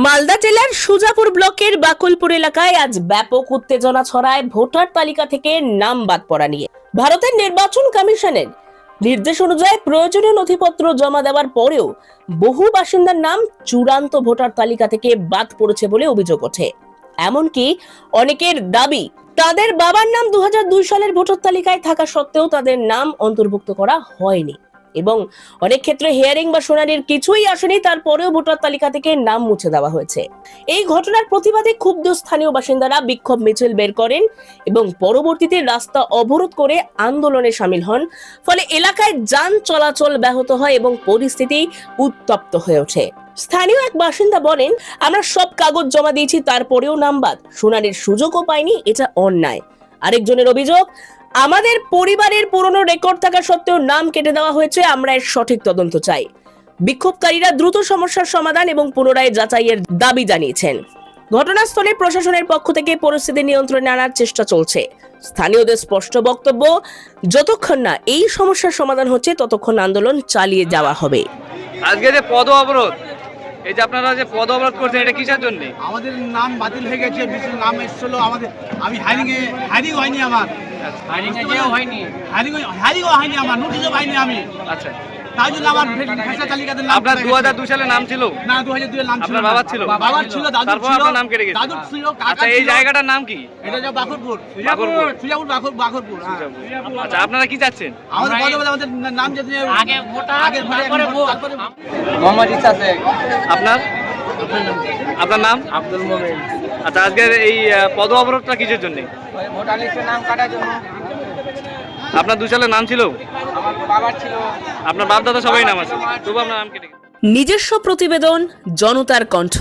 মালদা জেলার সুজাপুর ব্লকের বাকুলপুর এলাকায় আজ ব্যাপক উত্তেজনা ছড়ায় ভোটার তালিকা থেকে নাম বাদ পড়া নিয়ে। ভারতের নির্বাচন কমিশনের নির্দেশ অনুযায়ী প্রয়োজনীয় নথিপত্র জমা দেওয়ার পরেও বহু বাসিন্দার নাম চূড়ান্ত ভোটার তালিকা থেকে বাদ পড়েছে বলে অভিযোগ ওঠে। এমনকি অনেকের দাবি তাদের বাবার নাম 2002 সালের ভোটার তালিকায় থাকা সত্ত্বেও তাদের নাম অন্তর্ভুক্ত করা হয়নি এবং অনেক ক্ষেত্রে হিয়ারিং বা শুনানির কিছুই আসেনি, তারপরেও ভোটার তালিকা থেকে নাম মুছে দেওয়া হয়েছে। এই ঘটনার প্রতিবাদে ক্ষুব্ধ স্থানীয় বাসিন্দারা বিক্ষোভ মিছিল বের করেন এবং পরবর্তীতে রাস্তা অবরোধ করে আন্দোলনে শামিল হন। ফলে এলাকায় যান চলাচল ব্যাহত হয় এবং পরিস্থিতি উত্তপ্ত হয়ে ওঠে। স্থানীয় এক বাসিন্দা বলেন, আমরা সব কাগজ জমা দিয়েছি, তারপরেও নাম বাদ, শুনানির সুযোগও পাইনি, এটা অন্যায়। আরেকজনের অভিযোগ, আমাদের পরিবারের পুরনো রেকর্ড থাকা সত্ত্বেও নাম কেটে দেওয়া হয়েছে, আমরা এর সঠিক তদন্ত চাই। বিক্ষোভকারীরা দ্রুত সমস্যার সমাধান এবং পুনরায় যাচাইয়ের দাবি জানিয়েছেন। ঘটনাস্থলে প্রশাসনের পক্ষ থেকে পরিস্থিতি নিয়ন্ত্রণে আনার চেষ্টা চলছে। স্থানীয়দের স্পষ্ট বক্তব্য, যতক্ষণ না এই সমস্যার সমাধান হচ্ছে ততক্ষণ আন্দোলন চালিয়ে যাওয়া হবে। আজকে যে পদ অবরোধ, এই যে আপনারা যে পদ অবরোধ করছেন, এটা কিসের জন্য? আমাদের নাম বাতিল হয়ে গেছে, বিশেষ নাম এসেছিল আমাদের, আমি হায়ারিং হয়নি, আমার হায়ারিংও হয়নি, আমার নোটিশও পাইনি আমি। আচ্ছা, তাই জন্য আমার ভোটার তালিকাতে নাম। আপনার 2002 সালে নাম ছিল না? 2002 এর নাম ছিল। আপনার বাবার ছিল? বাবার ছিল, দাদুর তারপর ছিল, আপনার নাম কেটে গেছে। দাদুর ছিল। আচ্ছা, এই জায়গাটার নাম কি? এটা যে বাকুরপুর। বাকুরপুর। আচ্ছা, আপনারা কি চাচ্ছেন? আমাদের আমাদের নাম যদি আগে ভোটার, আগে তারপরে ভোট। মোহাম্মদ ইসা শেখ। আপনার নাম? আব্দুল মোমিন। আচ্ছা, আজকের এই পদ অবরোধটা কিসের জন্য? ভোটার লিস্টে নাম কাটার জন্য। আপনার 2 সালে নাম ছিল? আমার বাবার ছিল। আপনার বাপ দাদা সবাই নাম আছে, তবু আপনার নাম কেটে গেছে। নিজস্ব প্রতিবেদন, জনতার কণ্ঠ।